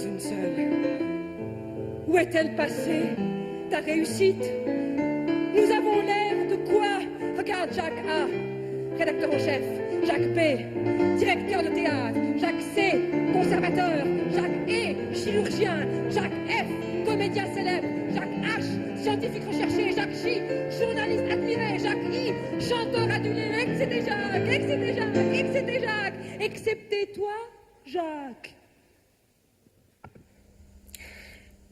une seule. Où est-elle passée, ta réussite? Nous avons l'air de quoi? Regarde Jacques A, rédacteur en chef. Jacques B, directeur de théâtre. Jacques C, conservateur. Jacques E, chirurgien. Jacques F, comédien célèbre. Jacques H, scientifique recherché. Jacques J, journaliste admiré. Jacques I, chanteur adulé. Excepté Jacques, excepté Jacques, excepté Jacques. Excepté toi, Jacques.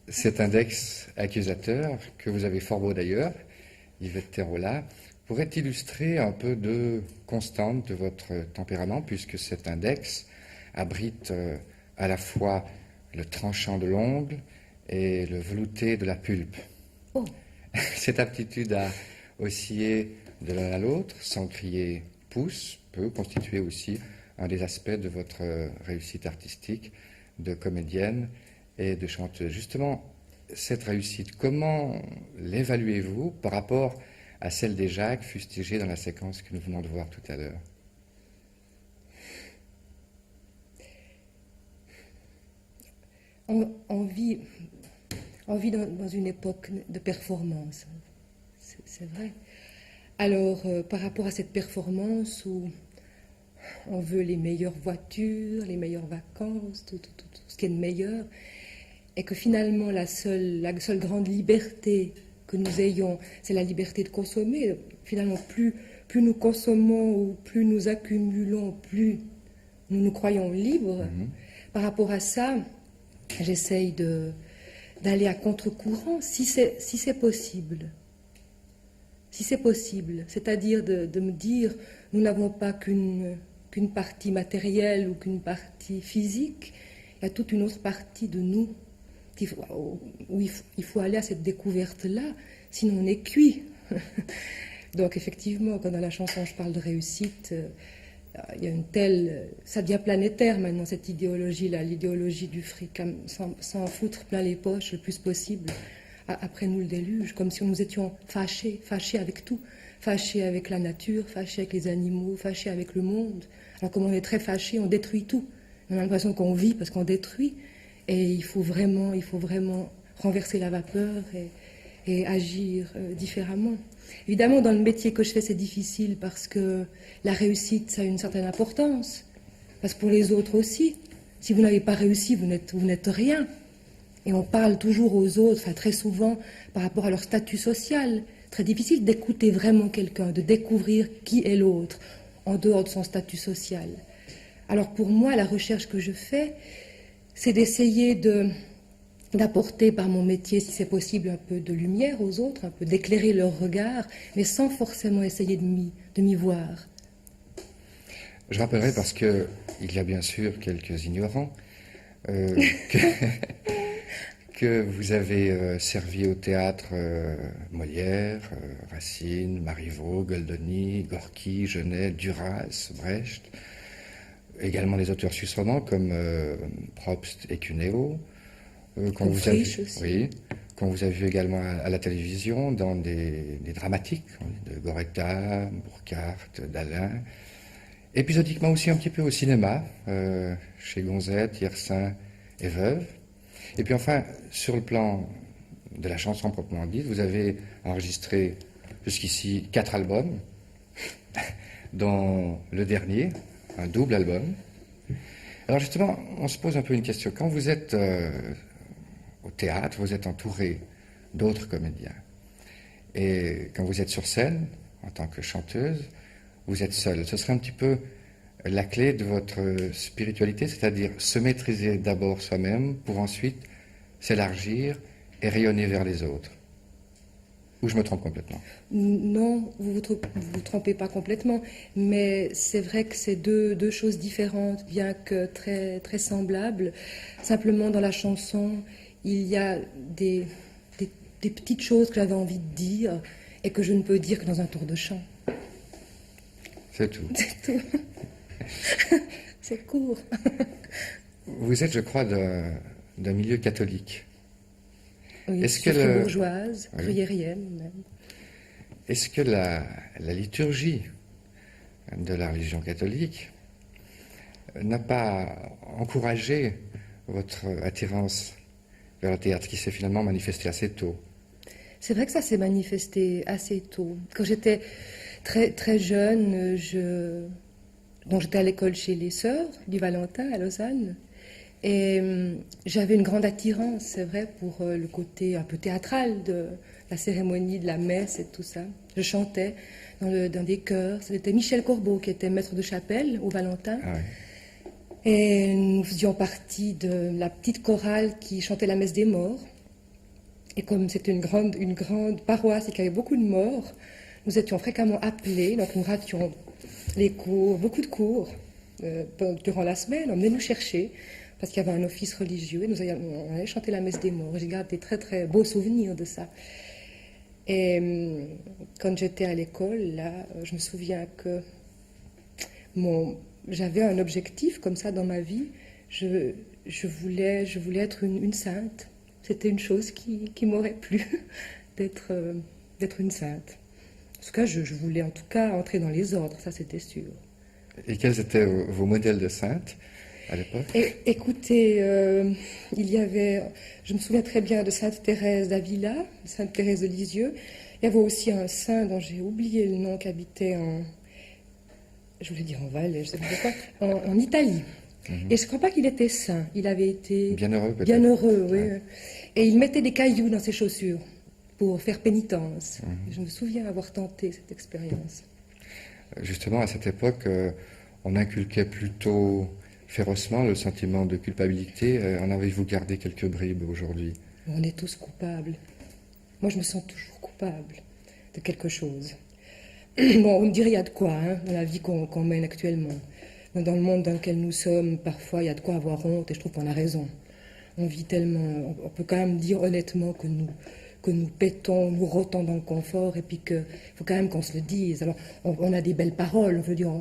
Cet index accusateur, que vous avez fort beau d'ailleurs, Yvette Terrola, pourrait illustrer un peu de constante de votre tempérament, puisque cet index abrite à la fois le tranchant de l'ongle et le velouté de la pulpe. Oh. Cette aptitude à osciller de l'un à l'autre, sans crier pouce, peut constituer aussi un des aspects de votre réussite artistique de comédienne et de chanteuse. Justement, cette réussite, comment l'évaluez-vous par rapport à celle des Jacques fustigées dans la séquence que nous venons de voir tout à l'heure? On vit dans une époque de performance, c'est vrai. Alors, par rapport à cette performance où on veut les meilleures voitures, les meilleures vacances, tout ce qui est de meilleur, et que finalement la seule grande liberté que nous ayons, c'est la liberté de consommer. Finalement, plus nous consommons ou plus nous accumulons, plus nous nous croyons libres. Par rapport à ça, j'essaye d'aller à contre-courant, si c'est possible. Si c'est possible, c'est-à-dire de me dire, nous n'avons pas qu'une partie matérielle ou qu'une partie physique, il y a toute une autre partie de nous où il faut aller à cette découverte-là, sinon on est cuit. Donc effectivement, quand dans la chanson je parle de réussite, il y a une telle... Ça devient planétaire maintenant, cette idéologie-là, l'idéologie du fric, s'en foutre plein les poches le plus possible. Après nous le déluge, comme si nous étions fâchés avec tout, fâchés avec la nature, fâchés avec les animaux, fâchés avec le monde. Alors comme on est très fâchés, on détruit tout. On a l'impression qu'on vit parce qu'on détruit. Et il faut vraiment renverser la vapeur et agir différemment. Évidemment, dans le métier que je fais, c'est difficile parce que la réussite, ça a une certaine importance. Parce que pour les autres aussi, si vous n'avez pas réussi, vous n'êtes rien. Et on parle toujours aux autres, enfin très souvent, par rapport à leur statut social. Très difficile d'écouter vraiment quelqu'un, de découvrir qui est l'autre, en dehors de son statut social. Alors pour moi, la recherche que je fais, c'est d'essayer d'apporter par mon métier, si c'est possible, un peu de lumière aux autres, un peu d'éclairer leur regard, mais sans forcément essayer de m'y voir. Je rappellerai, parce qu'il y a bien sûr quelques ignorants, que vous avez servi au théâtre Molière, Racine, Marivaux, Goldoni, Gorky, Genet, Duras, Brecht, également des auteurs suisses romans comme Probst et Cuneo, qu'on vous a vu également à la télévision dans des dramatiques de Goretta, Burckhardt, Dalin, épisodiquement aussi un petit peu au cinéma, chez Gonzette, Yersin et Veuve. Et puis enfin, sur le plan de la chanson proprement dite, vous avez enregistré jusqu'ici 4 albums, dont le dernier, un double album. Alors justement, on se pose un peu une question. Quand vous êtes au théâtre, vous êtes entouré d'autres comédiens. Et quand vous êtes sur scène, en tant que chanteuse, vous êtes seule. Ce serait un petit peu la clé de votre spiritualité, c'est-à-dire se maîtriser d'abord soi-même pour ensuite s'élargir et rayonner vers les autres. Ou je me trompe complètement? Non, vous vous trompez pas complètement, mais c'est vrai que c'est deux choses différentes, bien que très, très semblables. Simplement, dans la chanson, il y a des petites choses que j'avais envie de dire et que je ne peux dire que dans un tour de chant. C'est tout. C'est tout. C'est court. Vous êtes, je crois, d'un milieu catholique. Oui, Est-ce que bourgeoise, gruyérienne même. Est-ce que la liturgie de la religion catholique n'a pas encouragé votre attirance vers le théâtre qui s'est finalement manifestée assez tôt? C'est vrai que ça s'est manifesté assez tôt. Quand j'étais très, très jeune, donc j'étais à l'école chez les Sœurs du Valentin à Lausanne. Et j'avais une grande attirance, c'est vrai, pour le côté un peu théâtral de la cérémonie, de la messe et tout ça. Je chantais dans des chœurs. C'était Michel Corbeau qui était maître de chapelle au Valentin. Ah oui. Et nous faisions partie de la petite chorale qui chantait la messe des morts. Et comme c'était une grande paroisse et qu'il y avait beaucoup de morts, nous étions fréquemment appelés. Donc nous rations les cours, beaucoup de cours durant la semaine. On venait nous chercher parce qu'il y avait un office religieux. Et on allait chanter la messe des morts. J'ai gardé des très très beaux souvenirs de ça. Et quand j'étais à l'école, là, je me souviens que j'avais un objectif comme ça dans ma vie. Je voulais être une sainte. C'était une chose qui m'aurait plu, d'être une sainte. En tout cas, je voulais en tout cas entrer dans les ordres, ça c'était sûr. Et quels étaient vos modèles de saintes à l'époque? Écoutez, je me souviens très bien de Sainte Thérèse d'Avila, Sainte Thérèse de Lisieux. Il y avait aussi un saint dont j'ai oublié le nom qui habitait je voulais dire en Valais, je sais pas quoi, en Italie. Et je ne crois pas qu'il était saint. Il avait été Bienheureux, peut-être. Bienheureux, oui. Ouais. Et il mettait des cailloux dans ses chaussures pour faire pénitence. Je me souviens avoir tenté cette expérience. Justement, à cette époque, on inculquait plutôt férocement le sentiment de culpabilité. En avez-vous gardé quelques bribes aujourd'hui? On est tous coupables. Moi, je me sens toujours coupable de quelque chose. Bon, on me dirait, il y a de quoi, hein, dans la vie qu'on mène actuellement. Dans le monde dans lequel nous sommes, parfois, il y a de quoi avoir honte, et je trouve qu'on a raison. On vit tellement... On peut quand même dire honnêtement que nous pétons, nous rotons dans le confort, et puis qu'il faut quand même qu'on se le dise. Alors, on a des belles paroles, on veut dire,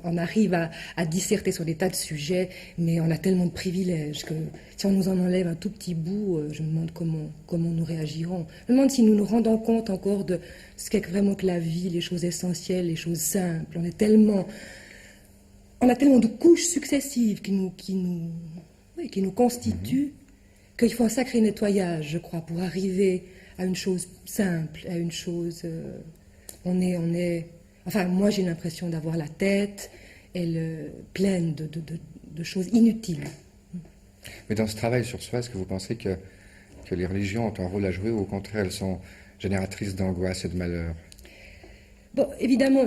on arrive à disserter sur des tas de sujets, mais on a tellement de privilèges que si on nous en enlève un tout petit bout, je me demande comment nous réagirons. Je me demande si nous nous rendons compte encore de ce qu'est vraiment que la vie, les choses essentielles, les choses simples. On a tellement de couches successives qui nous constituent, qu'il faut un sacré nettoyage, je crois, pour arriver à une chose simple, à une chose... Enfin, moi, j'ai l'impression d'avoir la tête pleine de choses inutiles. Mais dans ce travail sur soi, est-ce que vous pensez que les religions ont un rôle à jouer ou au contraire, elles sont génératrices d'angoisse et de malheur? Bon, évidemment,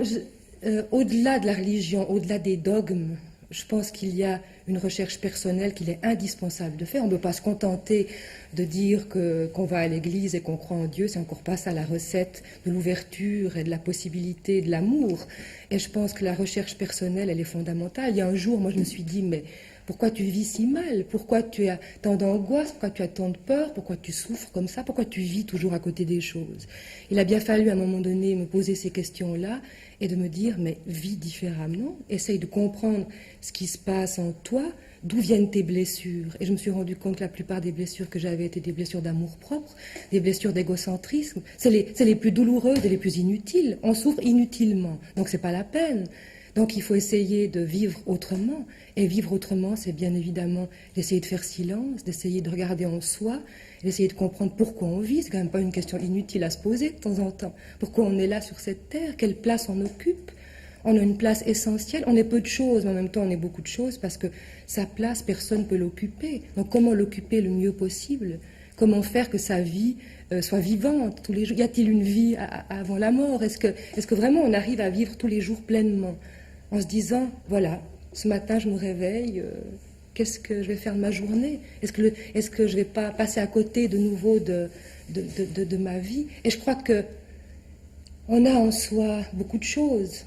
au-delà de la religion, au-delà des dogmes, je pense qu'il y a une recherche personnelle qu'il est indispensable de faire. On ne peut pas se contenter de dire qu'on va à l'église et qu'on croit en Dieu. C'est encore pas ça la recette de l'ouverture et de la possibilité de l'amour. Et je pense que la recherche personnelle, elle est fondamentale. Il y a un jour, moi, je me suis dit, mais pourquoi tu vis si mal? Pourquoi tu as tant d'angoisse? Pourquoi tu as tant de peur? Pourquoi tu souffres comme ça? Pourquoi tu vis toujours à côté des choses? Il a bien fallu à un moment donné me poser ces questions-là et de me dire, mais vis différemment, essaye de comprendre ce qui se passe en toi, d'où viennent tes blessures. Et je me suis rendu compte que la plupart des blessures que j'avais étaient des blessures d'amour-propre, des blessures d'égocentrisme. C'est les plus douloureuses et les plus inutiles. On souffre inutilement, donc c'est pas la peine. Donc il faut essayer de vivre autrement. Et vivre autrement, c'est bien évidemment d'essayer de faire silence, d'essayer de regarder en soi, d'essayer de comprendre pourquoi on vit. C'est quand même pas une question inutile à se poser de temps en temps. Pourquoi on est là sur cette terre? Quelle place on occupe? On a une place essentielle. On est peu de choses, mais en même temps on est beaucoup de choses parce que sa place, personne ne peut l'occuper. Donc comment l'occuper le mieux possible? Comment faire que sa vie soit vivante tous les jours? Y a-t-il une vie avant la mort? Est-ce que vraiment on arrive à vivre tous les jours pleinement en se disant, voilà, ce matin je me réveille, qu'est-ce que je vais faire de ma journée? Est-ce que je ne vais pas passer à côté de nouveau de ma vie? Et je crois que on a en soi beaucoup de choses,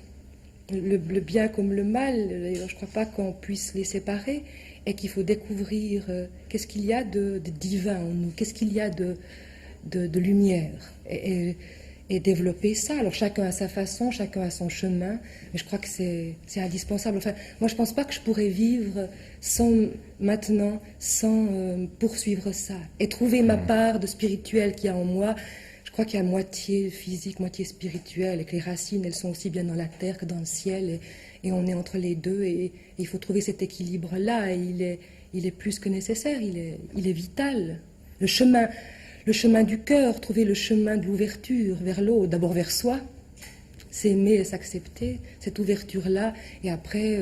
le bien comme le mal. Je ne crois pas qu'on puisse les séparer et qu'il faut découvrir qu'est-ce qu'il y a de divin en nous, qu'est-ce qu'il y a de lumière. Et développer ça. Alors chacun a sa façon, chacun a son chemin, mais je crois que c'est indispensable. Enfin, moi je ne pense pas que je pourrais vivre sans poursuivre ça et trouver ma part de spirituel qu'il y a en moi. Je crois qu'il y a moitié physique, moitié spirituelle, et que les racines, elles sont aussi bien dans la terre que dans le ciel, et on est entre les deux, et il faut trouver cet équilibre-là, et il est plus que nécessaire, il est vital. Le chemin du cœur, trouver le chemin de l'ouverture vers l'autre, d'abord vers soi, s'aimer et s'accepter, cette ouverture-là, et après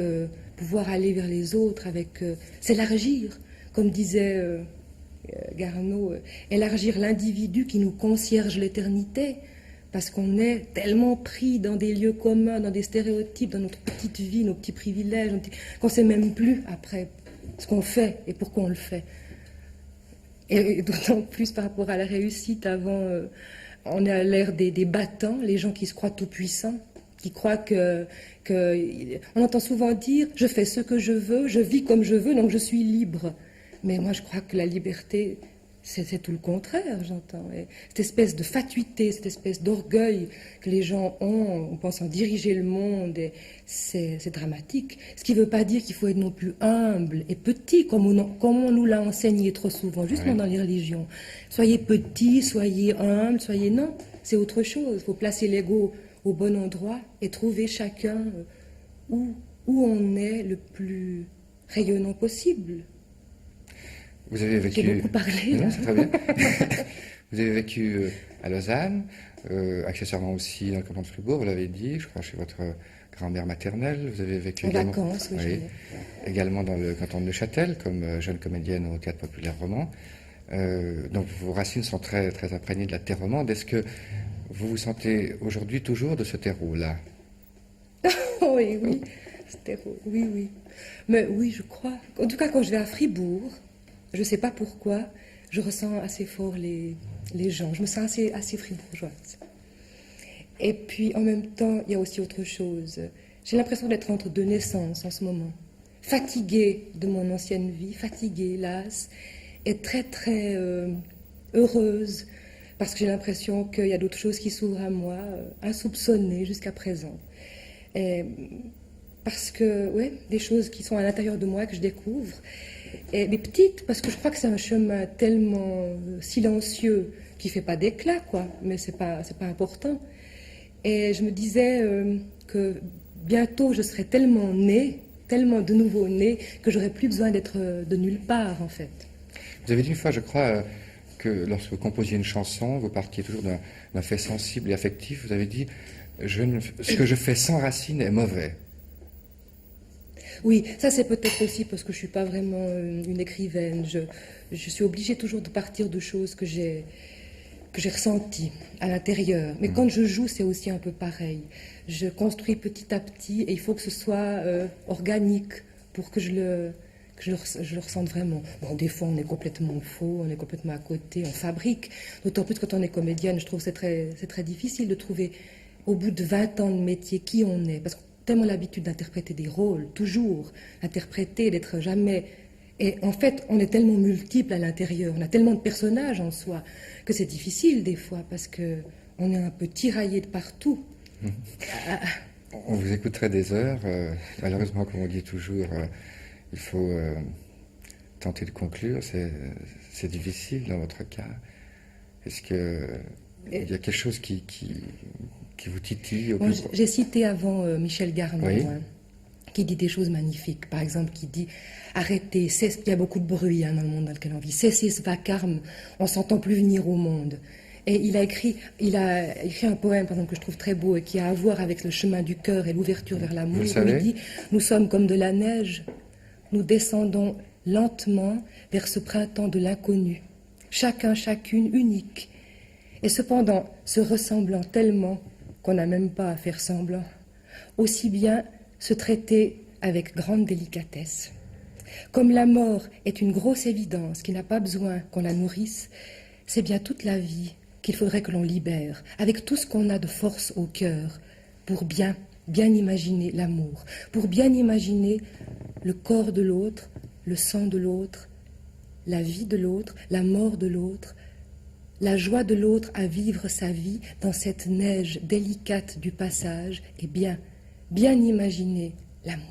pouvoir aller vers les autres avec s'élargir, comme disait Garneau, élargir l'individu qui nous concierge l'éternité, parce qu'on est tellement pris dans des lieux communs, dans des stéréotypes, dans notre petite vie, nos petits privilèges, qu'on ne sait même plus après ce qu'on fait et pourquoi on le fait. Et d'autant plus par rapport à la réussite, avant, on est à l'ère des battants, les gens qui se croient tout-puissants, qui croient que... On entend souvent dire « je fais ce que je veux, je vis comme je veux, donc je suis libre ». Mais moi, je crois que la liberté, c'est tout le contraire, j'entends. Et cette espèce de fatuité, cette espèce d'orgueil que les gens ont en pensant diriger le monde, c'est dramatique. Ce qui ne veut pas dire qu'il faut être non plus humble et petit, comme on nous l'a enseigné trop souvent, justement dans les religions. Soyez petit, soyez humble, soyez... Non, c'est autre chose. Il faut placer l'ego au bon endroit et trouver chacun où on est le plus rayonnant possible. Vous avez vécu... J'ai beaucoup parlé. Non, c'est très bien. Vous avez vécu à Lausanne, accessoirement aussi dans le canton de Fribourg, vous l'avez dit, je crois chez votre grand-mère maternelle. Vous avez vécu en également, vacances, oui, également dans le canton de Neuchâtel, comme jeune comédienne au Théâtre Populaire Roman. Donc vos racines sont très, très imprégnées de la terre romande. Est-ce que vous vous sentez aujourd'hui toujours de ce terreau-là? Oui, oui. Oui, oui. Mais oui, je crois. En tout cas, quand je vais à Fribourg, je ne sais pas pourquoi, je ressens assez fort les gens. Je me sens assez fribourgeoise. Et puis, en même temps, il y a aussi autre chose. J'ai l'impression d'être entre deux naissances en ce moment. Fatiguée de mon ancienne vie, fatiguée, lasse, et très, très heureuse, parce que j'ai l'impression qu'il y a d'autres choses qui s'ouvrent à moi, insoupçonnées jusqu'à présent. Et parce que, ouais, des choses qui sont à l'intérieur de moi que je découvre. Et des petites, parce que je crois que c'est un chemin tellement silencieux qui ne fait pas d'éclat, quoi, mais c'est pas important. Et je me disais que bientôt je serai tellement née, tellement de nouveau née, que j'aurais plus besoin d'être de nulle part, en fait. Vous avez dit une fois, je crois, que lorsque vous composiez une chanson, vous partiez toujours d'un fait sensible et affectif. Vous avez dit ce que je fais sans racine est mauvais. Oui, ça c'est peut-être aussi parce que je ne suis pas vraiment une écrivaine. Je suis obligée toujours de partir de choses que j'ai ressenties à l'intérieur. Mais quand je joue, c'est aussi un peu pareil. Je construis petit à petit et il faut que ce soit organique pour que je le ressente vraiment. Bon, des fois, on est complètement faux, on est complètement à côté, on fabrique. D'autant plus quand on est comédienne, je trouve que c'est très difficile de trouver, au bout de 20 ans de métier, qui on est. Parce que tellement l'habitude d'interpréter des rôles, toujours, interpréter, d'être jamais... Et en fait, on est tellement multiple à l'intérieur, on a tellement de personnages en soi, que c'est difficile des fois, parce qu'on est un peu tiraillé de partout. On vous écouterait des heures. Malheureusement, comme on dit toujours, il faut tenter de conclure. C'est difficile dans votre cas. Est-ce qu'il y a quelque chose qui vous titille Bon, j'ai cité avant Michel Garneau, oui. Qui dit des choses magnifiques. Par exemple, qui dit « Arrêtez, il y a beaucoup de bruit dans le monde dans lequel on vit. Cessez ce vacarme, on ne s'entend plus venir au monde. » Et il a écrit un poème, par exemple, que je trouve très beau et qui a à voir avec le chemin du cœur et l'ouverture vers l'amour. Il dit « Nous sommes comme de la neige, nous descendons lentement vers ce printemps de l'inconnu, chacun, chacune, unique, et cependant se ressemblant tellement qu'on n'a même pas à faire semblant, aussi bien se traiter avec grande délicatesse. Comme la mort est une grosse évidence qui n'a pas besoin qu'on la nourrisse, c'est bien toute la vie qu'il faudrait que l'on libère, avec tout ce qu'on a de force au cœur, pour bien imaginer l'amour, pour bien imaginer le corps de l'autre, le sang de l'autre, la vie de l'autre, la mort de l'autre, la joie de l'autre à vivre sa vie dans cette neige délicate du passage et bien imaginer l'amour.